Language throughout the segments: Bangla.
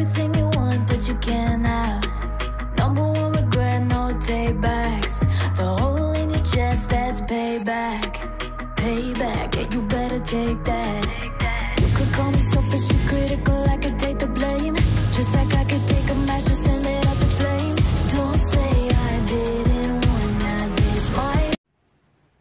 everything you want, but you can't have. Number one regret, no take backs. The hole in your chest, that's payback. Payback, yeah, you better take that. You could call me selfish and critical, I could take the blame. Just like I could take a match and send it up in flames. Don't say I didn't want that, this might.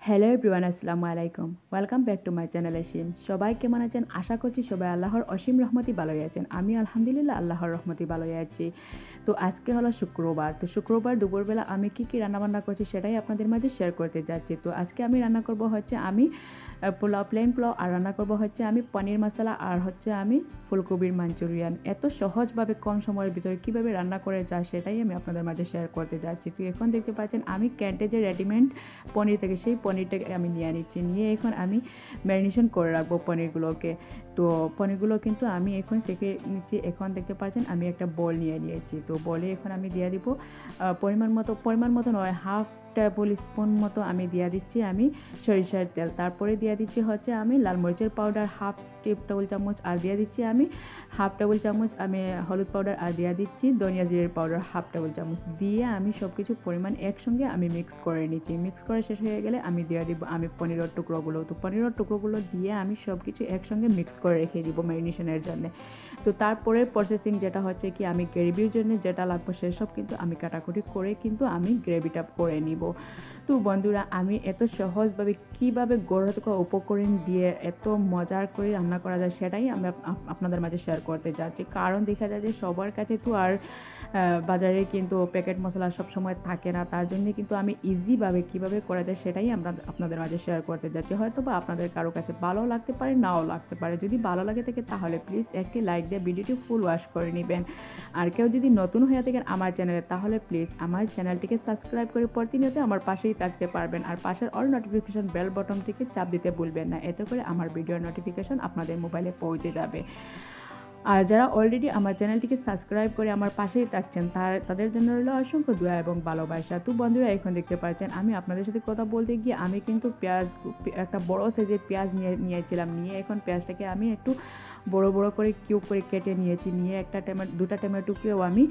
Hello everyone, আসসালামু আলাইকুম। Welcome back to my channel Asim. সবাই কেমন আছেন? আশা করছি সবাই আল্লাহর অসীম রহমতি ভালোই আছেন। আমি আলহামদুলিল্লাহ আল্লাহর রহমতি ভালোই আছি। তো আজকে হলো শুক্রবার। তো শুক্রবার দুপুরবেলা আমি কি রান্নাবান্না করছি সেটাই আপনাদের মাঝে শেয়ার করতে যাচ্ছি। তো আজকে আমি রান্না করব হচ্ছে আমি পোলাও, প্লেন পোলাও, আর রান্না করব হচ্ছে আমি পনির মশলা, আর হচ্ছে আমি ফুলকপির মাঞ্চুরিয়ান। এত সহজভাবে কম সময়ের ভিতরে কীভাবে রান্না করে যায় সেটাই আমি আপনাদের মাঝে শেয়ার করতে যাচ্ছি। তো এখন দেখতে পাচ্ছেন আমি ক্যান্টে যে রেডিমেড পনির থেকে সেই পনিরটাকে আমি নিয়ে নিচ্ছি। নিয়ে এখন আমি ম্যারিনেশন করে রাখবো পনিরগুলোকে। তো পনিরগুলো কিন্তু আমি এখন সেঁকে নিচ্ছি। এখন দেখতে পাচ্ছেন আমি একটা বোল নিয়ে নিয়েছি। তো বলে এখন আমি দিয়ে দিব পরিমাণ মতো নয়, হাফ টেবিল স্পুন মতো আমি দিয়ে দিচ্ছি আমি সরিষার তেল। তারপরে দিয়ে দিচ্ছি হচ্ছে আমি লাল মরিচের পাউডার হাফ টেবিল চামচ, আর দিয়ে দিচ্ছি আমি হাফ টেবিল চামচ আমি হলুদ পাউডার, আর দিয়ে দিচ্ছি ধনিয়া জিরের পাউডার হাফ টেবিল চামচ। দিয়ে আমি সব কিছু পরিমাণ একসঙ্গে আমি মিক্স করে নিচ্ছি। মিক্স করে শেষ হয়ে গেলে আমি দিয়ে দিব আমি পনিরের টুকরোগুলো। তো পনিরের টুকরোগুলো দিয়ে আমি সব কিছু একসঙ্গে মিক্স করে রেখে দিব ম্যারিনেশনের জন্য। তো তারপরে প্রসেসিং যেটা হচ্ছে কি আমি গ্রেভির জন্য যেটা লাগবে সেসব কিন্তু আমি কাটাকুটি করে কিন্তু আমি গ্রেভিটা করে নিব। তো বন্ধুরা, আমি এত সহজভাবে কীভাবে ঘরোয়া উপকরণ দিয়ে এত মজার করে রান্না করা যায় সেটাই আমি আপনাদের মাঝে শেয়ার করতে যাচ্ছি। কারণ দেখা যায় যে সবার কাছে তো আর বাজারে কিন্তু প্যাকেট মশলা সব সময় থাকে না। তার জন্য কিন্তু আমি ইজিভাবে কীভাবে করা যায় সেটাই আমরা আপনাদের মাঝে শেয়ার করতে যাচ্ছি। হয়তো বা আপনাদের কারো কাছে ভালো লাগতে পারে, নাও লাগতে পারে। যদি ভালো লাগে থাকে তাহলে প্লিজ একটি লাইক দিয়ে ভিডিওটি ফুল ওয়াচ করে নেবেন। আর কেউ যদি নতুন হয়ে থাকেন আমার চ্যানেলে তাহলে প্লিজ আমার চ্যানেলটিকে সাবস্ক্রাইব করে প্রতিনিয়ত আমার পাশেই থাকতে পারবেন। আর পাশের অল নোটিফিকেশন বেল বটনটিকে চাপ দিতে ভুলবেন না, এতে করে আমার ভিডিওর নোটিফিকেশন আপনাদের মোবাইলে পৌঁছে যাবে। আর যারা অলরেডি আমার চ্যানেলটিকে সাবস্ক্রাইব করে আমার পাশেই থাকছেন তাদের জন্য রইল অসংখ্য দোয়া এবং ভালোবাসা। তো বন্ধুরা, এখন দেখতে পাচ্ছেন আমি আপনাদের সাথে কথা বলতে গিয়ে আমি কিন্তু একটা বড় সাইজের পেঁয়াজ নিয়েছিলাম। নিয়ে এখন পেঁয়াজটাকে আমি একটু বড় বড় করে কিউব করে কেটে নিয়েছি। নিয়ে দুটা টমেটোকেও আমি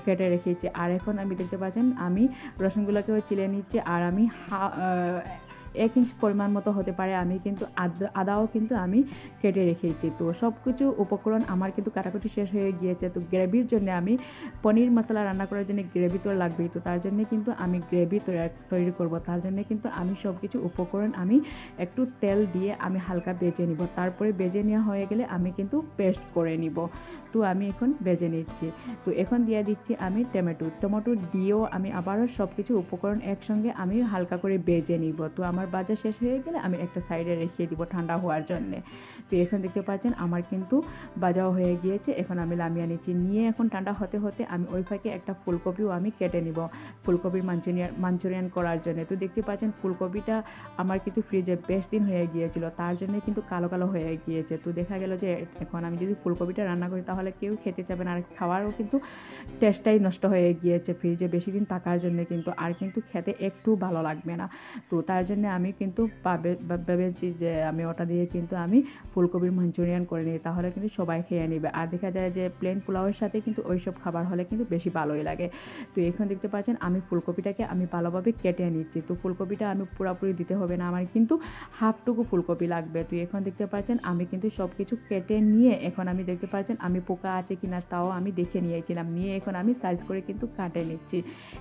কেটে রেখেছি। আর এখন আমি দেখতে পাচ্ছেন আমি রসুনগুলোকেও চিলে নিচ্ছি। আর আমি 1 ইঞ্চ পরিমাণ মতো হতে পারে আমি কিন্তু আদাও কিন্তু আমি কেটে রেখেছি। তো সব কিছু উপকরণ আমার কিন্তু কাটাকুটি শেষ হয়ে গিয়েছে। তো গ্রেভির জন্য আমি পনির মশলা রান্না করার জন্য গ্রেভি তো লাগবেই। তো তার জন্য কিন্তু আমি গ্রেভি তৈরি করব। তার জন্য কিন্তু আমি সব কিছু উপকরণ আমি একটু তেল দিয়ে আমি হালকা ভেজে নিব। তারপরে ভেজে নেওয়া হয়ে গেলে আমি কিন্তু পেস্ট করে নিব। তো আমি এখন ভেজে নিচ্ছি। তো এখন দিয়ে দিচ্ছি আমি টমেটো দিয়েও আমি আবারও সব কিছু উপকরণ একসঙ্গে আমি হালকা করে ভেজে নিব। তো আমার ভাজা শেষ হয়ে গেলে আমি একটা সাইডে রেখে দিব ঠান্ডা হওয়ার জন্য। তো এখন দেখতে পাচ্ছেন আমার কিন্তু ভাজাও হয়ে গিয়েছে। এখন আমি নামিয়ে নিচ্ছি। নিয়ে এখন ঠান্ডা হতে হতে আমি ওই ফাঁকে একটা ফুলকপিও আমি কেটে নিব ফুলকপির মাঞ্চুরিয়ান করার জন্য। তো দেখতে পাচ্ছেন ফুলকপিটা আমার কিন্তু ফ্রিজে বেশ দিন হয়ে গিয়েছিল, তার জন্য কিন্তু কালো কালো হয়ে গিয়েছে। তো দেখা গেল যে এখন আমি যদি ফুলকপিটা রান্না করি তাহলে কেউ খেতে চাবে না, আর খাওয়ারও কিন্তু টেস্টটাই নষ্ট হয়ে গিয়েছে ফ্রিজে বেশি দিন থাকার জন্য কিন্তু, আর কিন্তু খেতে একটু ভালো লাগবে না। তো তার জন্য আমি কিন্তু ভেবেছি যে আমি ওটা দিয়ে কিন্তু আমি ফুলকপির মাঞ্চুরিয়ান করে নিই, তাহলে কিন্তু সবাই খেয়ে নেবে। আর দেখা যায় যে প্লেন পোলাওয়ের সাথে কিন্তু ওইসব খাবার হলে কিন্তু বেশি ভালোই লাগে। তো এখন দেখতে পাচ্ছেন আমি ফুলকপিটাকে আমি ভালোভাবে কেটে নিচ্ছি। তো ফুলকপিটা আমি পুরোপুরি দিতে হবে না, আমার কিন্তু হাফটুকু ফুলকপি লাগবে। তো এখন দেখতে পাচ্ছেন আমি কিন্তু সব কিছু কেটে নিয়ে এখন আমি দেখতে পাচ্ছেন আমি পোকা আছে কিনা তাও আমি দেখে নিয়েছিলাম। নিয়ে এখন আমি সাইজ করে কিন্তু কাটে নিচ্ছি।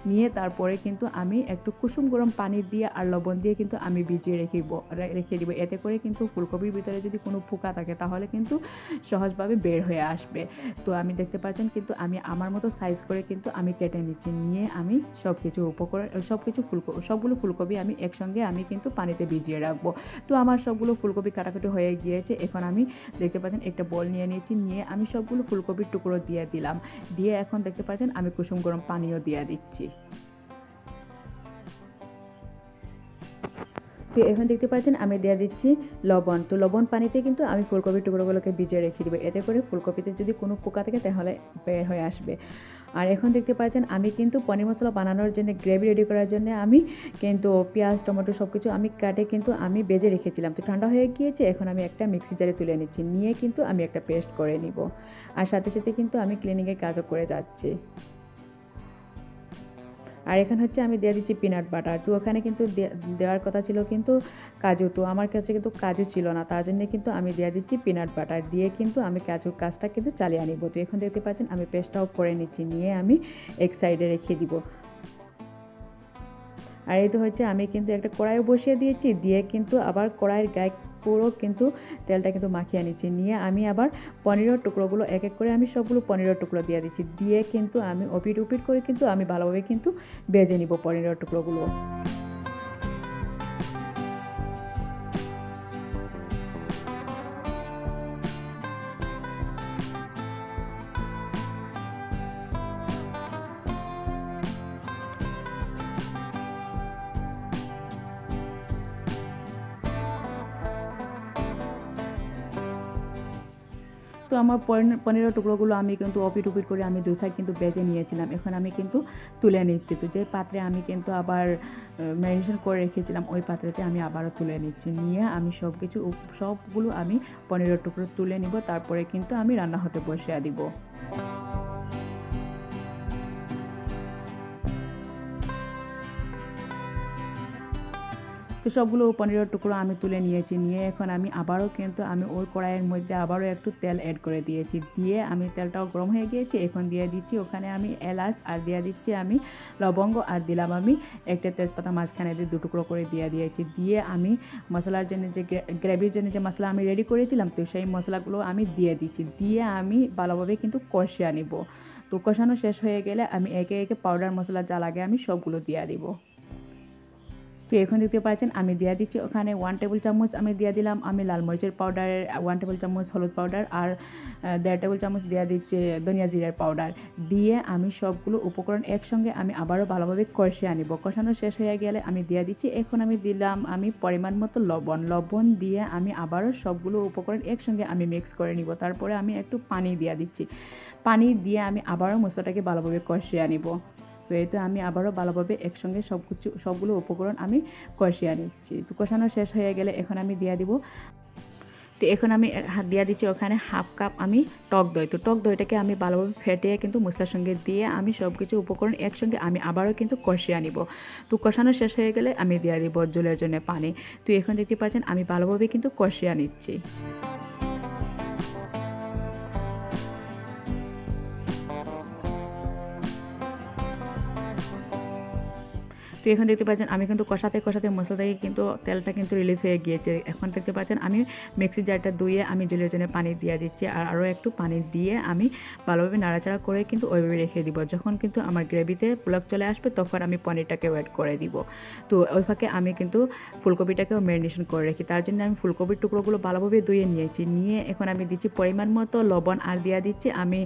নিয়ে তারপরে কিন্তু আমি একটু কুসুম গরম পানি দিয়ে আর লবণ দিয়ে কিন্তু আমি ভিজিয়ে রেখে দিব। এতে করে কিন্তু ফুলকপির ভিতরে যদি কোনো পোকা থাকে তাহলে কিন্তু সহজভাবে বের হয়ে আসবে। তো আমি দেখতে পাচ্ছেন কিন্তু আমি আমার মতো সাইজ করে কিন্তু আমি কেটে নিচ্ছি। নিয়ে আমি সবগুলো ফুলকপি আমি একসঙ্গে আমি কিন্তু পানিতে ভিজিয়ে রাখবো। তো আমার সবগুলো ফুলকপি কাটাকুটি হয়ে গিয়েছে। এখন আমি দেখতে পাচ্ছেন একটা বল নিয়ে নিয়েছি। নিয়ে আমি সবগুলো ফুলকপির টুকরো দিয়ে দিলাম। দিয়ে এখন দেখতে পাচ্ছেন আমি কুসুম গরম পানিও দিয়ে দিচ্ছি। তো এখন দেখতে পাচ্ছেন আমি দিয়ে দিচ্ছি লবণ। তো লবণ পানিতে কিন্তু আমি ফুলকপির টুকরোগুলোকে ভিজিয়ে রেখে দিব। এতে করে ফুলকপিতে যদি কোনো পোকা থাকে তাহলে বের হয়ে আসবে। আর এখন দেখতে পাচ্ছেন আমি কিন্তু পনির মশলা বানানোর জন্য গ্রেভি রেডি করার জন্য আমি কিন্তু পেঁয়াজ টমেটো সব কিছু আমি কাটে কিন্তু আমি বেজে রেখেছিলাম। তো ঠান্ডা হয়ে গিয়েছে, এখন আমি একটা মিক্সি জারে তুলে নিচ্ছি, নিয়ে কিন্তু আমি একটা পেস্ট করে নিব। আর সাথে সাথে কিন্তু আমি ক্লিনিংয়ের কাজও করে যাচ্ছি। আর এখানে হচ্ছে আমি দিয়ে দিচ্ছি পিনাট বাটার। তো ওখানে কিন্তু দেওয়ার কথা ছিল কিন্তু কাজু, তো আমার কাছে কিন্তু কাজু ছিল না, তার জন্য কিন্তু আমি দিয়ে দিচ্ছি পিনাট বাটার, দিয়ে কিন্তু আমি কাজটা কিন্তু চালিয়ে নিব। তো এখন দেখতে পাচ্ছেন আমি পেস্টটাও করে নিচ্ছি, নিয়ে আমি এক সাইডে রেখে দিব। আর এই তো হচ্ছে আমি কিন্তু একটা কড়াইও বসিয়ে দিয়েছি, দিয়ে কিন্তু আবার কড়াইয়ের গায়ে পুরো কিন্তু তেলটা কিন্তু মাখিয়ে নিচ্ছি, নিয়ে আমি আবার পনিরের টুকরোগুলো এক এক করে আমি সবগুলো পনিরের টুকরো দিয়ে দিচ্ছি, দিয়ে কিন্তু আমি ওপিট উপিট করে কিন্তু আমি ভালোভাবে কিন্তু ভেজে নিব পনিরের টুকরোগুলো। তো আমার পনিরের টুকরোগুলো আমি কিন্তু ওপিট উপিট করে আমি দু সাইড কিন্তু বেজে নিয়েছিলাম, এখন আমি কিন্তু তুলে নিচ্ছি। তো যে পাত্রে আমি কিন্তু আবার ম্যারিনেশন করে রেখেছিলাম ওই পাত্রেতে আমি আবারও তুলে নিচ্ছি, নিয়ে আমি সবগুলো আমি পনিরের টুকরো তুলে নিব, তারপরে কিন্তু আমি রান্না হতে বসিয়ে দিব। তো সবগুলো পনিরের টুকরো আমি তুলে নিয়েছি, নিয়ে এখন আমি আবারও কিন্তু আমি ওই কড়াইয়ের মধ্যে আবারও একটু তেল অ্যাড করে দিয়েছি, দিয়ে আমি তেলটাও গরম হয়ে গিয়েছে, এখন দিয়ে দিচ্ছি ওখানে আমি এলাচ, আর দিয়ে দিচ্ছি আমি লবঙ্গ, আর দিলাম আমি একটা তেজপাতা মাঝখানে দিয়ে 2 টুকরো করে দিয়েছি, দিয়ে আমি মশলার জন্য যে গ্রেভির জন্য যে মশলা আমি রেডি করেছিলাম, তো সেই মশলাগুলো আমি দিয়ে দিচ্ছি, দিয়ে আমি ভালোভাবে কিন্তু কষিয়ে নিব। তো কষানো শেষ হয়ে গেলে আমি একে একে পাউডার মশলা যা লাগে আমি সবগুলো দিয়ে দিব। তো এখন দেখতে পাচ্ছেন আমি দিয়ে দিচ্ছি ওখানে 1 টেবিল চামচ আমি দিয়ে দিলাম আমি লাল মরিচের পাউডার, 1 টেবিল চামচ হলুদ পাউডার, আর 1.5 টেবিল চামচ দিয়ে দিচ্ছি ধনিয়া জিরার পাউডার, দিয়ে আমি সবগুলো উপকরণ একসঙ্গে আমি আবারও ভালোভাবে কষিয়ে আনিব। কষানো শেষ হয়ে গেলে আমি দিয়ে দিচ্ছি, এখন আমি দিলাম আমি পরিমাণ মতো লবণ দিয়ে আমি আবারও সবগুলো উপকরণ একসঙ্গে আমি মিক্স করে নিব। তারপরে আমি একটু পানি দিয়ে দিচ্ছি, পানি দিয়ে আমি আবারও মশলাটাকে ভালোভাবে কষিয়ে আনিব। তো এই তো আমি আবারও ভালোভাবে একসঙ্গে সবগুলো উপকরণ আমি কষিয়ে নিচ্ছি। তো কষানো শেষ হয়ে গেলে এখন আমি দিয়ে দিব, তো এখন আমি দিয়ে দিচ্ছি ওখানে 1/2 কাপ আমি টক দই। তো টক দইটাকে আমি ভালোভাবে ফেটিয়ে কিন্তু মশলার সঙ্গে দিয়ে আমি সব কিছু উপকরণ একসঙ্গে আমি আবারও কিন্তু কষিয়ে আনিব। তো কষানো শেষ হয়ে গেলে আমি দিয়ে দিব ঝোলের জন্য পানি। তো এখন দেখতে পাচ্ছেন আমি ভালোভাবে কিন্তু কষিয়ে নিচ্ছি। তো এখন দেখতে পাচ্ছেন আমি কিন্তু কষাতে মশলা থেকে কিন্তু তেলটা কিন্তু রিলিজ হয়ে গিয়েছে। এখন দেখতে পাচ্ছেন আমি মিক্সি জারটা ধুয়ে আমি ঝোলের জন্য পানি দিয়ে দিচ্ছি, আর আরও একটু পানি দিয়ে আমি ভালোভাবে নাড়াচাড়া করে কিন্তু ওইভাবে রেখে দিব। যখন কিন্তু আমার গ্রেভিতে পুলক চলে আসবে তখন আমি পনিরটাকে অ্যাড করে দিব। তো ওই ফাঁকে আমি কিন্তু ফুলকপিটাকেও ম্যারিনেশন করে রাখি, তার জন্য আমি ফুলকপির টুকরোগুলো ভালোভাবে ধুয়ে নিয়েছি, নিয়ে এখন আমি দিচ্ছি পরিমাণ মতো লবণ, আর দিয়ে দিচ্ছি আমি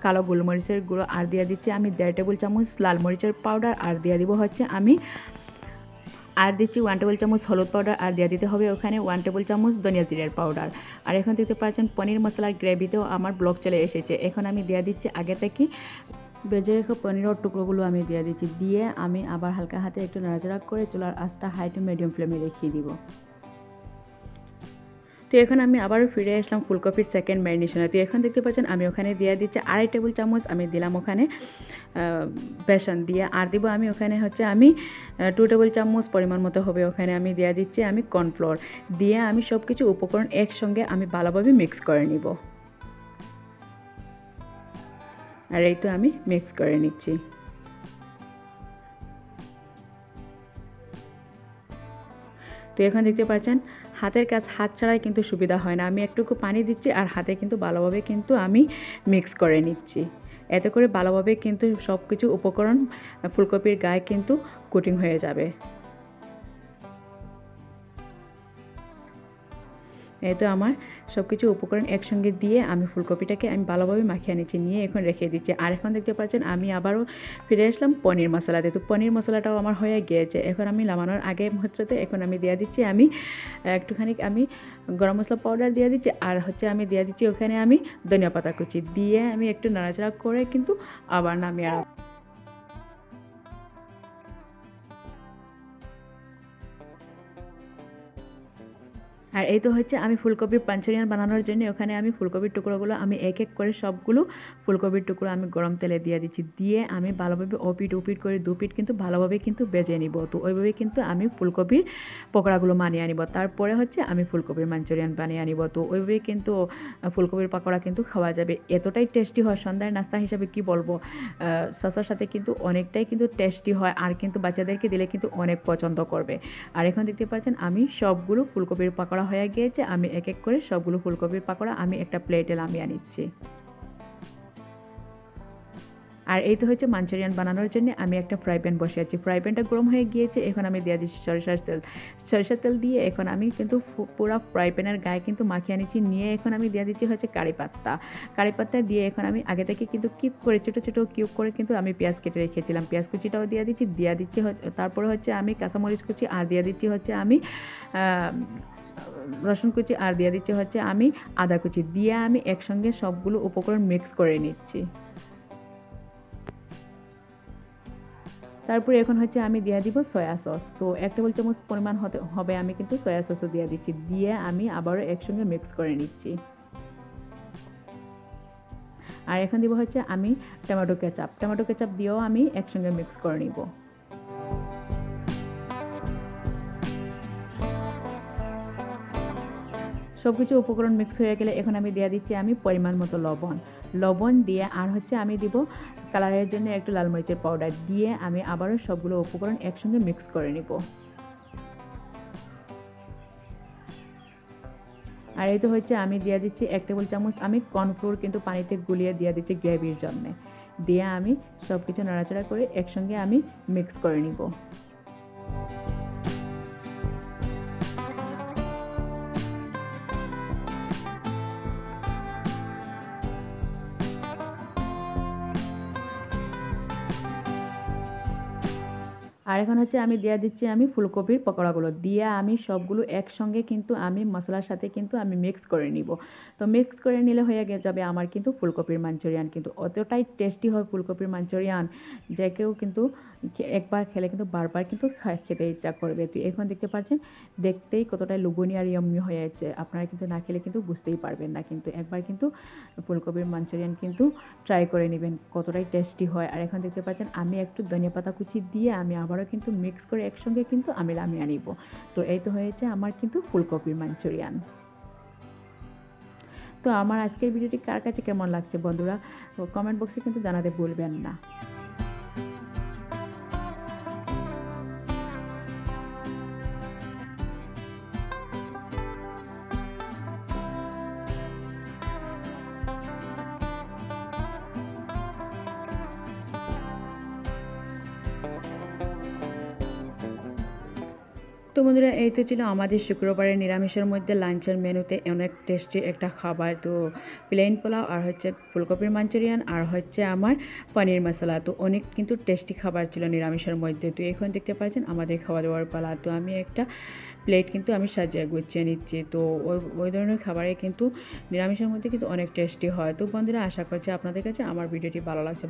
কালো গোলমরিচের গুঁড়ো, আর দিয়ে দিচ্ছি আমি 1.5 টেবিল চামচ লাল মরিচের পাউডার, আর দিয়ে দিব হচ্ছে আমি আর দিচ্ছি 1 টেবিল চামচ হলুদ পাউডার, আর দিয়ে দিতে হবে ওখানে 1 টেবিল চামচ ধনিয়া জিরার পাউডার। আর এখন দেখতে পাচ্ছেন পনির মশলার গ্রেভিতেও আমার ব্লক চলে এসেছে। এখন আমি দিয়ে দিচ্ছি আগে থেকে ভেজে রেখে পনিরের টুকরোগুলো আমি দিয়ে দিচ্ছি, দিয়ে আমি আবার হালকা হাতে একটু নাড়াচাড়া করে চুলার আঁচটা হাই টু মিডিয়াম ফ্লেমে রেখে দিব। তো এখন আমি আবারও ফিরে আসলাম ফুলকপির সেকেন্ড ম্যারিনেশনে। তো এখন দেখতে পাচ্ছেন আমি ওখানে দিয়ে দিচ্ছি 2.5 টেবিল চামচ আমি দিলাম ওখানে বেসন, দিয়ে আর দিব আমি ওখানে হচ্ছে আমি 2 টেবিল চামচ পরিমাণ মতো হবে ওখানে আমি দিয়ে দিচ্ছি আমি কর্নফ্লোর, দিয়ে আমি সব কিছু উপকরণ একসঙ্গে আমি ভালোভাবে মিক্স করে নিব। আর এই তো আমি মিক্স করে নিচ্ছি। তো এখন দেখতে পাচ্ছেন হাতের কাজ হাত ছাড়াই কিন্তু সুবিধা হয় না, আমি একটুকু পানি দিচ্ছি আর হাতে কিন্তু ভালোভাবে কিন্তু আমি মিক্স করে নিচ্ছি। এতে করে ভালোভাবে কিন্তু সব কিছু উপকরণ ফুলকপির গায়ে কিন্তু কোটিং হয়ে যাবে। এই তো আমার সব কিছু উপকরণ একসঙ্গে দিয়ে আমি ফুলকপিটাকে আমি ভালোভাবে মাখিয়ে নিচ্ছি, নিয়ে এখন রেখে দিচ্ছি। আর এখন দেখতে পাচ্ছেন আমি আবারও ফিরে আসলাম পনির মশলাতে। তো পনির মশলাটাও আমার হয়ে গিয়েছে। এখন আমি নামানোর আগে মুহূর্তে এখন আমি দিয়ে দিচ্ছি আমি একটুখানি আমি গরম মশলা পাউডার দিয়ে দিচ্ছি, আর হচ্ছে আমি দিয়ে দিচ্ছি ওখানে আমি ধনিয়া পাতা কুচি দিয়ে আমি একটু নাড়াচাড়া করে কিন্তু আবার নামিয়ে আর এই তো হচ্ছে আমি ফুলকপির পাঞ্চুরিয়ান বানানোর জন্য ওখানে আমি ফুলকপির টুকরোগুলো আমি এক এক করে সবগুলো ফুলকপির টুকরো আমি গরম তেলে দিয়ে দিচ্ছি, দিয়ে আমি ভালোভাবে ওপিট ওপিট করে দুপিট কিন্তু ভালোভাবে কিন্তু বেজে নিব। তো ওইভাবে কিন্তু আমি ফুলকপির পকোড়াগুলো বানিয়ে আনিব। তারপরে হচ্ছে আমি ফুলকপির মাঞ্চুরিয়ান বানিয়ে আনিব। তো ওইভাবে কিন্তু ফুলকপির পকোড়া কিন্তু খাওয়া যাবে, এতটাই টেস্টি হয়। সন্ধ্যার নাস্তা হিসাবে কি বলবো, সসের সাথে কিন্তু অনেকটাই কিন্তু টেস্টি হয়, আর কিন্তু বাচ্চাদেরকে দিলে কিন্তু অনেক পছন্দ করবে। আর এখন দেখতে পাচ্ছেন আমি সবগুলো ফুলকপির পকোড়া হয়ে গিয়েছে। আমি এক এক করে সবগুলো ফুলকপির পকোড়া আমি একটা প্লেটে নামিয়ে নিচ্ছি। আর এই তো হচ্ছে মাঞ্চুরিয়ান বানানোর জন্য আমি একটা ফ্রাই প্যান বসে আছি। ফ্রাই প্যানটা গরম হয়ে গিয়েছে, এখন আমি দিয়ে দিচ্ছি সরিষার তেল। সরিষার তেল দিয়ে এখন আমি কিন্তু পুরো ফ্রাই প্যানের গায়ে কিন্তু মাখিয়ে নিচ্ছি, নিয়ে এখন আমি দিয়ে দিচ্ছি হচ্ছে কারি পাত্তা। কারি পাত্তা দিয়ে এখন আমি আগে থেকে কিন্তু কিউব করে ছোটো ছোটো কিউব করে কিন্তু আমি পেঁয়াজ কেটে রেখেছিলাম, পেঁয়াজ কুচিটাও দিয়ে দিচ্ছি। তারপরে হচ্ছে আমি কাঁচামরিচ কুচি, আর দিয়ে দিচ্ছি হচ্ছে আমি রসুন কুচি, আর দিয়ে দিচ্ছি হচ্ছে আমি আদা কুচি, দিয়ে আমি একসঙ্গে সবগুলো উপকরণ মিক্স করে নিচ্ছি। তারপরে এখন হচ্ছে আমি দিয়ে দিব সয়া সস। তো 1 টেবিল চামচ পরিমাণ হবে আমি কিন্তু সয়া সসও দিয়ে দিচ্ছি, দিয়ে আমি আবারও একসঙ্গে মিক্স করে নিচ্ছি। আর এখন দিব হচ্ছে আমি টমেটো কেচাপ দিয়েও আমি একসঙ্গে মিক্স করে নিব। সব কিছু উপকরণ মিক্স হয়ে গেলে এখন আমি দিয়ে দিচ্ছি আমি পরিমাণ মতো লবণ দিয়ে, আর হচ্ছে আমি দিব কালারের জন্য একটু লাল মরিচের পাউডার দিয়ে আমি আবারও সবগুলো উপকরণ একসঙ্গে মিক্স করে নিব। আর এই তো হচ্ছে আমি দিয়ে দিচ্ছি 1 টেবিল চামচ আমি কর্নফ্লোর কিন্তু পানিতে গুলিয়ে দিয়ে দিচ্ছি গ্রেভির জন্য, দিয়ে আমি সব কিছু নাড়াচাড়া করে একসঙ্গে আমি মিক্স করে নিব। আর এখন হচ্ছে আমি দিয়ে দিচ্ছি আমি ফুলকপির পকোড়াগুলো, দিয়ে আমি সবগুলো একসঙ্গে কিন্তু আমি মশলার সাথে কিন্তু আমি মিক্স করে নিব। তো মিক্স করে নিলে হয়ে যাবে আমার কিন্তু ফুলকপির মাঞ্চুরিয়ান। কিন্তু অতটাই টেস্টি হয় ফুলকপির মাঞ্চুরিয়ান, যে কেউ কিন্তু একবার খেলে কিন্তু বারবার কিন্তু খেতে ইচ্ছা করবে। তো এখন দেখতে পাচ্ছেন দেখতেই কতটাই লোভনীয় আর ইয়াম্মি হয়েছে, আপনারা কিন্তু না খেলে কিন্তু বুঝতেই পারবেন না। কিন্তু একবার কিন্তু ফুলকপির মাঞ্চুরিয়ান কিন্তু ট্রাই করে নেবেন, কতটাই টেস্টি হয়। আর এখন দেখতে পাচ্ছেন আমি একটু ধনিয়া পাতা কুচি দিয়ে আমি আবারও কিন্তু মিক্স করে একসঙ্গে কিন্তু আমি নামিয়ে নিব। তো এই তো হয়েছে আমার কিন্তু ফুলকপির মাঞ্চুরিয়ান। তো আমার আজকের ভিডিওটি কার কাছে কেমন লাগছে বন্ধুরা, কমেন্ট বক্সে কিন্তু জানাতে ভুলবেন না। তো বন্ধুরা এই তো ছিল আমাদের শুক্রবারের নিরামিষের মধ্যে লাঞ্চের মেনুতে অনেক টেস্টি একটা খাবার। তো প্লেন পোলাও, আর হচ্ছে ফুলকপির মাঞ্চুরিয়ান, আর হচ্ছে আমার পনির মশলা। তো অনেক কিন্তু টেস্টি খাবার ছিল নিরামিষের মধ্যে। তো এখন দেখতে পাচ্ছেন আমাদের খাওয়া দাওয়ার পালা। তো আমি একটা প্লেট কিন্তু আমি সাজিয়ে গুছিয়ে নিচ্ছি। তো ওই ধরনের খাবারে কিন্তু নিরামিষের মধ্যে কিন্তু অনেক টেস্টি হয়। তো বন্ধুরা আশা করছি আপনাদের কাছে আমার ভিডিওটি ভালো লাগছে।